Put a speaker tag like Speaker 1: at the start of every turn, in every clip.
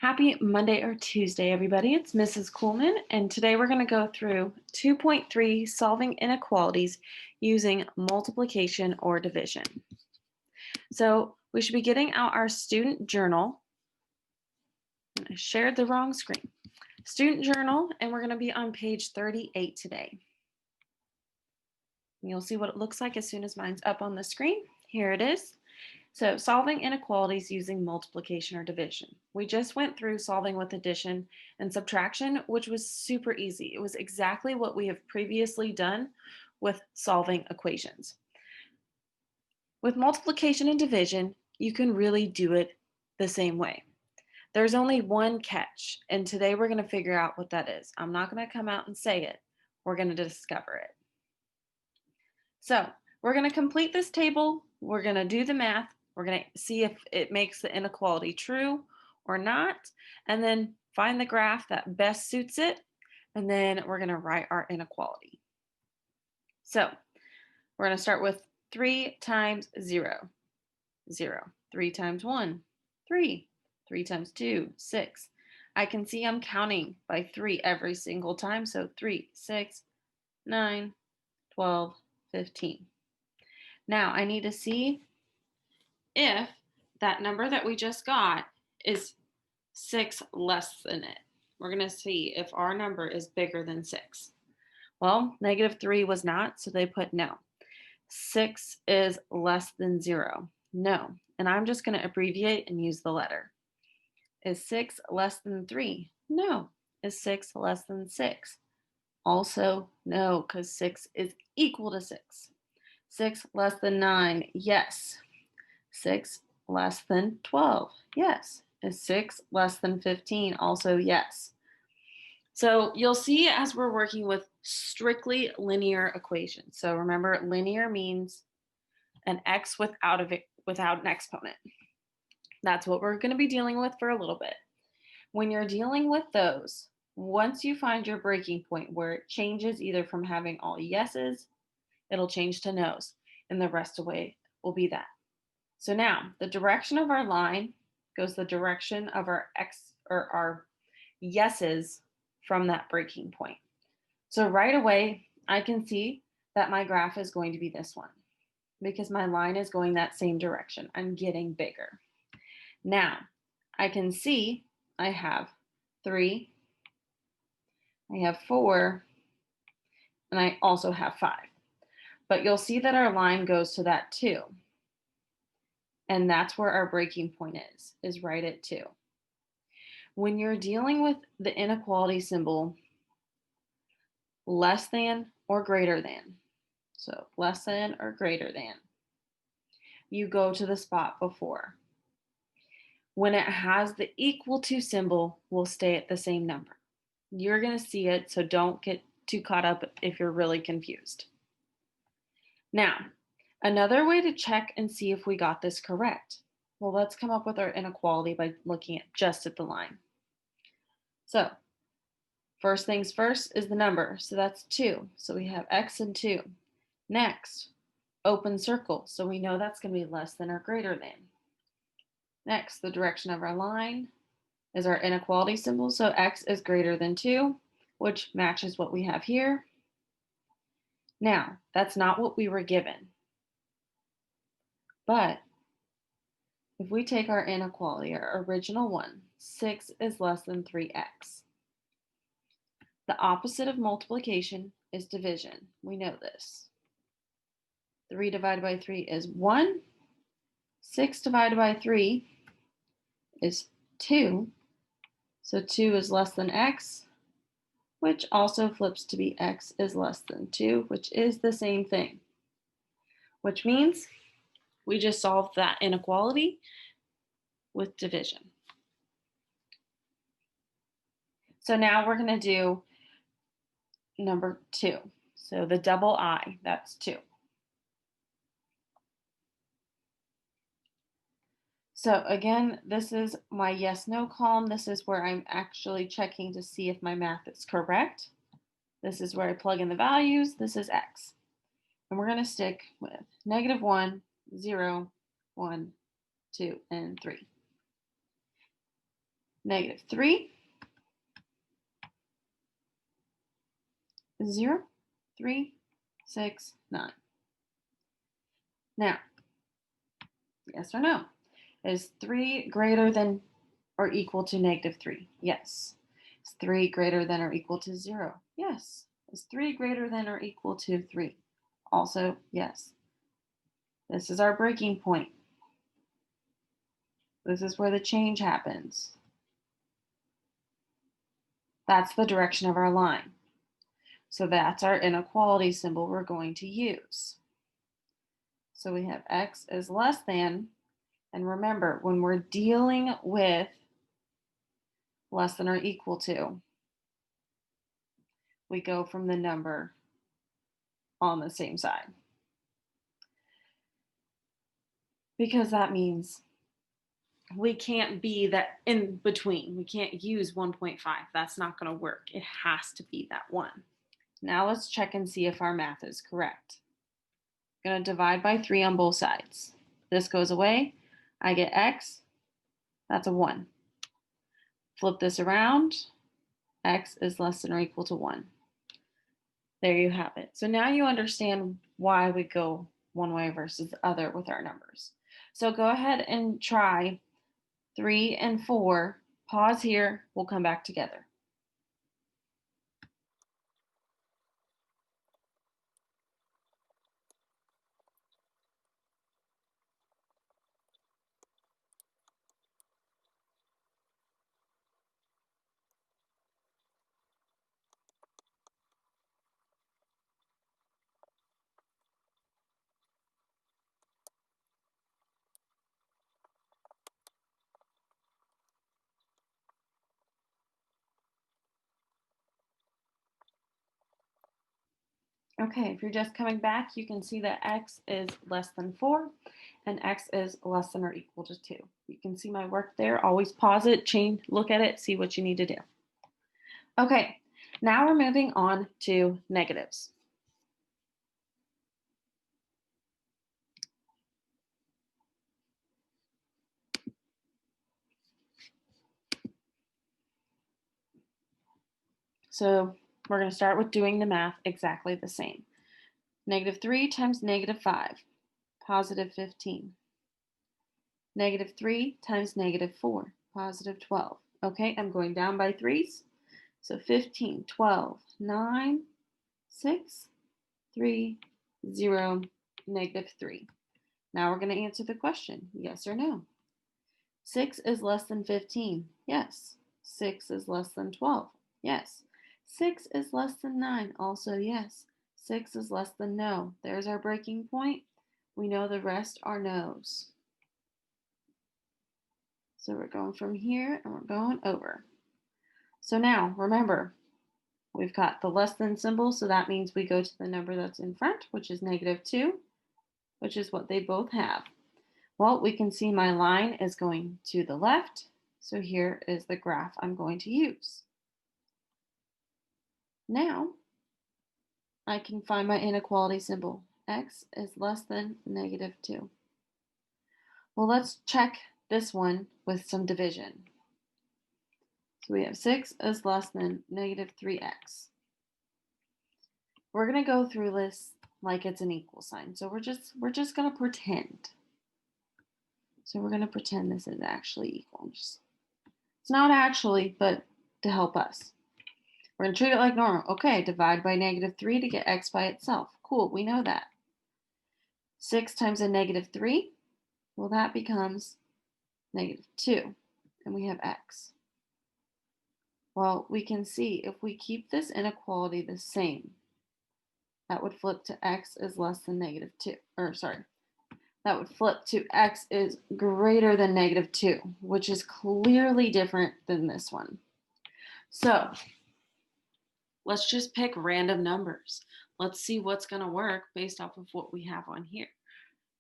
Speaker 1: Happy Monday or Tuesday, everybody. It's Mrs. Coolman, and today we're going to go through 2.3 solving inequalities using multiplication or division. So we should be getting out our student journal. I shared the wrong screen. Student journal, and we're going to be on page 38 today. You'll see what it looks like as soon as mine's up on the screen. Here it is. So solving inequalities using multiplication or division. We just went through solving with addition and subtraction, which was super easy. It was exactly what we have previously done with solving equations. With multiplication and division, you can really do it the same way. There's only one catch, and today we're going to figure out what that is. I'm not going to come out and say it. We're going to discover it. So we're going to complete this table. We're going to do the math. We're going to see if it makes the inequality true or not, and then find the graph that best suits it, and then we're going to write our inequality. So we're going to start with 3 times 0, 0. 3 times 1, 3. 3 times 2, 6. I can see I'm counting by 3 every single time, so 3, 6, 9, 12, 15. Now I need to see if that number that we just got is 6 less than it. We're going to see if our number is bigger than 6. Well, -3 was not, so they put no. 6 is less than 0. No. And I'm just going to abbreviate and use the letter. Is 6 less than 3? No. Is 6 less than 6? Also no, because 6 is equal to 6. 6 less than 9? Yes. 6 less than 12? Yes. Is 6 less than 15? Also yes. So you'll see as we're working with strictly linear equations. So remember, linear means an x without an exponent. That's what we're going to be dealing with for a little bit. When you're dealing with those, once you find your breaking point where it changes either from having all yeses, it'll change to nos, and the rest away will be that. So now the direction of our line goes the direction of our x or our yeses from that breaking point. So right away, I can see that my graph is going to be this one because my line is going that same direction. I'm getting bigger. Now I can see I have 3, I have 4, and I also have 5. But you'll see that our line goes to that 2. And that's where our breaking point is right at 2. When you're dealing with the inequality symbol, less than or greater than, so less than or greater than, you go to the spot before. When it has the equal to symbol, we'll stay at the same number. You're going to see it, so don't get too caught up if you're really confused. Now, another way to check and see if we got this correct. Well, let's come up with our inequality by looking just at the line. So, first things first is the number, so that's 2. So we have x and 2. Next, open circle, so we know that's going to be less than or greater than. Next, the direction of our line is our inequality symbol, so x is greater than 2, which matches what we have here. Now, that's not what we were given. But if we take our inequality, our original one, 6 is less than 3x. The opposite of multiplication is division. We know this. 3 divided by 3 is 1. 6 divided by 3 is 2. So 2 is less than x, which also flips to be x is less than 2, which is the same thing. Which means we just solved that inequality with division. So now we're going to do number 2. So the double I, that's 2. So again, this is my yes, no column. This is where I'm actually checking to see if my math is correct. This is where I plug in the values. This is x. And we're going to stick with -1, 0, 1, 2, and 3. -3, 0, 3, 6, 9. Now, yes or no? Is 3 greater than or equal to -3? Yes. Is 3 greater than or equal to 0? Yes. Is 3 greater than or equal to 3? Also, yes. This is our breaking point. This is where the change happens. That's the direction of our line. So that's our inequality symbol we're going to use. So we have x is less than, and remember, when we're dealing with less than or equal to, we go from the number on the same side. Because that means we can't be that in between. We can't use 1.5. That's not going to work. It has to be that 1. Now let's check and see if our math is correct. I'm going to divide by 3 on both sides. This goes away. I get x. That's a 1. Flip this around. X is less than or equal to 1. There you have it. So now you understand why we go one way versus the other with our numbers. So go ahead and try 3 and 4. Pause here. We'll come back together. Okay, if you're just coming back, you can see that x is less than 4 and x is less than or equal to 2. You can see my work there. Always pause it, change, look at it, see what you need to do. Okay, now we're moving on to negatives. So we're going to start with doing the math exactly the same. -3 times -5, positive 15. -3 times -4, positive 12. Okay, I'm going down by 3s. So 15, 12, 9, 6, 3, 0, -3. Now we're going to answer the question, yes or no. 6 is less than 15, yes. 6 is less than 12, yes. 6 is less than 9, also yes. 6 is less than no. There's our breaking point. We know the rest are no's. So we're going from here and we're going over. So now, remember, we've got the less than symbol, so that means we go to the number that's in front, which is -2, which is what they both have. Well, we can see my line is going to the left, so here is the graph I'm going to use. Now, I can find my inequality symbol. X is less than -2. Well, let's check this one with some division. So we have 6 is less than -3x. We're going to go through this like it's an equal sign. So we're just going to pretend. So we're going to pretend this is actually equal. It's not actually, but to help us. We're going to treat it like normal. Okay, divide by -3 to get x by itself. Cool, we know that. 6 times a -3, well, that becomes -2, and we have x. Well, we can see if we keep this inequality the same, that would flip to x is less than -2, or sorry, that would flip to x is greater than -2, which is clearly different than this one. So let's just pick random numbers. Let's see what's going to work based off of what we have on here.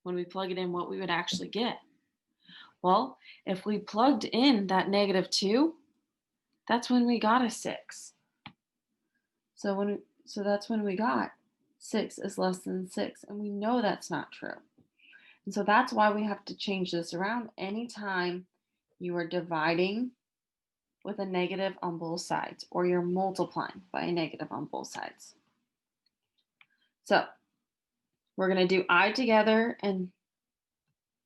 Speaker 1: When we plug it in, what we would actually get. Well, if we plugged in that -2, that's when we got a 6. So that's when we got 6 is less than 6, and we know that's not true. And so that's why we have to change this around. Anytime you are dividing with a negative on both sides, or you're multiplying by a negative on both sides. So we're going to do I together, and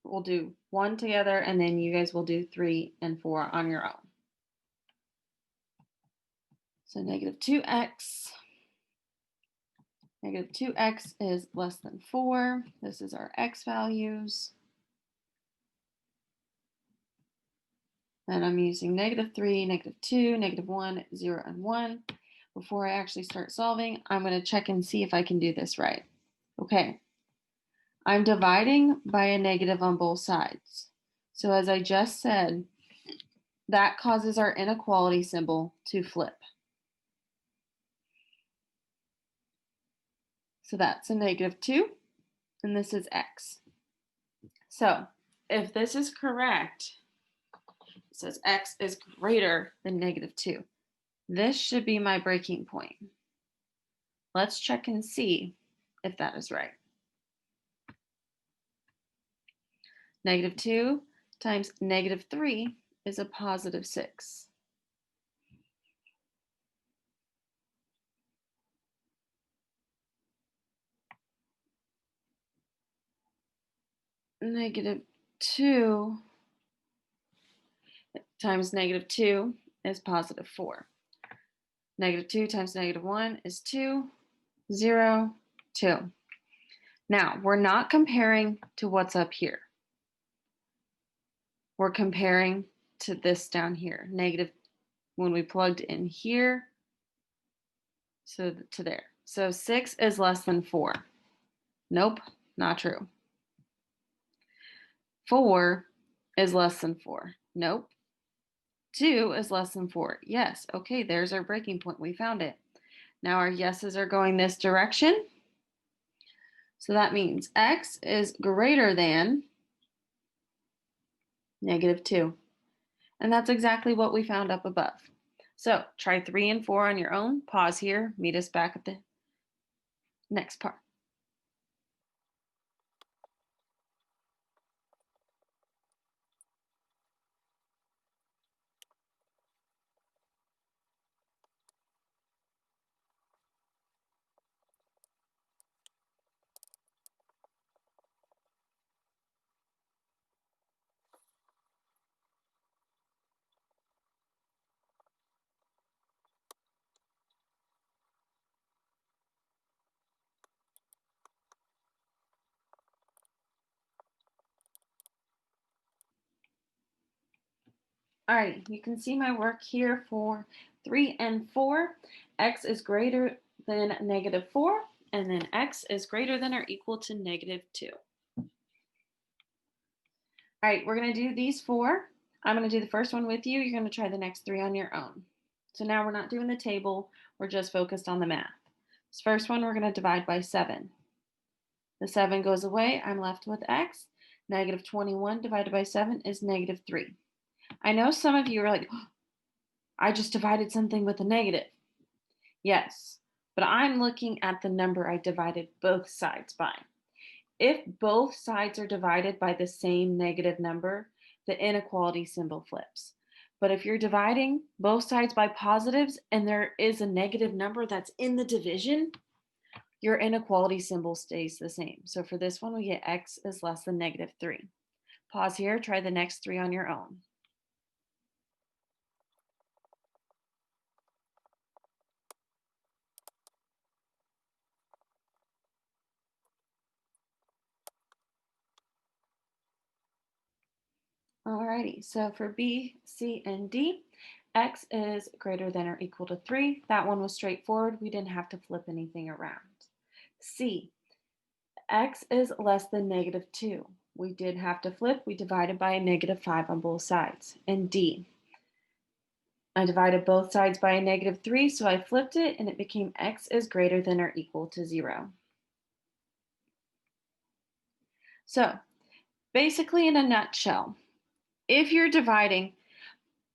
Speaker 1: we'll do 1 together, and then you guys will do 3 and 4 on your own. So negative 2x. Negative 2x is less than 4. This is our x values. And I'm using negative 3, negative 2, negative 1, 0, and 1. Before I actually start solving, I'm going to check and see if I can do this right. Okay. I'm dividing by a negative on both sides. So as I just said, that causes our inequality symbol to flip. So that's a negative 2, and this is x. So if this is correct, it says x is greater than negative 2. This should be my breaking point. Let's check and see if that is right. Negative 2 times negative 3 is a positive 6. Negative 2 times negative 2 is positive 4. Negative 2 times negative 1 is 2, 0, 2. Now, we're not comparing to what's up here. We're comparing to this down here. Negative, when we plugged in here, so to there. So 6 is less than 4. Nope, not true. 4 is less than 4. Nope. 2 is less than 4. Yes, okay, there's our breaking point. We found it. Now our yeses are going this direction. So that means x is greater than negative 2. And that's exactly what we found up above. So try 3 and 4 on your own. Pause here. Meet us back at the next part. All right, you can see my work here for 3 and 4. X is greater than negative 4, and then x is greater than or equal to negative 2. All right, we're going to do these 4. I'm going to do the first one with you. You're going to try the next 3 on your own. So now we're not doing the table. We're just focused on the math. This first one, we're going to divide by 7. The 7 goes away. I'm left with x. Negative 21 divided by 7 is negative 3. I know some of you are like, oh, I just divided something with a negative. Yes, but I'm looking at the number I divided both sides by. If both sides are divided by the same negative number, the inequality symbol flips. But if you're dividing both sides by positives and there is a negative number that's in the division, your inequality symbol stays the same. So for this one, we get x is less than negative 3. Pause here, try the next 3 on your own. Alrighty, so for B, C, and D, x is greater than or equal to 3. That one was straightforward. We didn't have to flip anything around. C, x is less than negative 2. We did have to flip. We divided by a negative 5 on both sides. And D, I divided both sides by a negative 3, so I flipped it, and it became x is greater than or equal to 0. So basically, in a nutshell, if you're dividing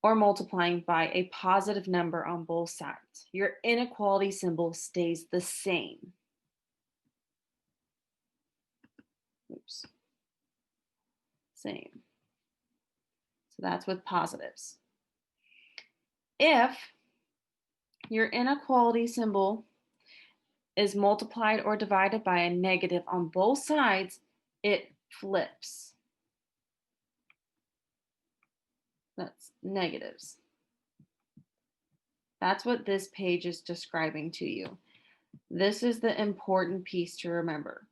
Speaker 1: or multiplying by a positive number on both sides, your inequality symbol stays the same. Oops. Same. So that's with positives. If your inequality symbol is multiplied or divided by a negative on both sides, it flips. That's negatives. That's what this page is describing to you. This is the important piece to remember.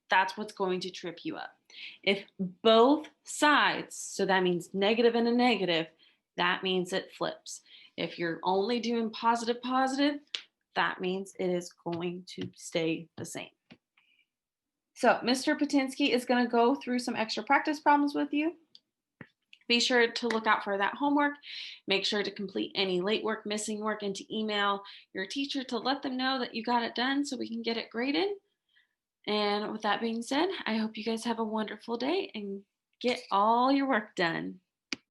Speaker 1: That's what's going to trip you up. If both sides, so that means negative and a negative, that means it flips. If you're only doing positive, positive, that means it is going to stay the same. So Mr. Patinsky is going to go through some extra practice problems with you. Be sure to look out for that homework. Make sure to complete any late work, missing work, and to email your teacher to let them know that you got it done so we can get it graded. And with that being said, I hope you guys have a wonderful day and get all your work done.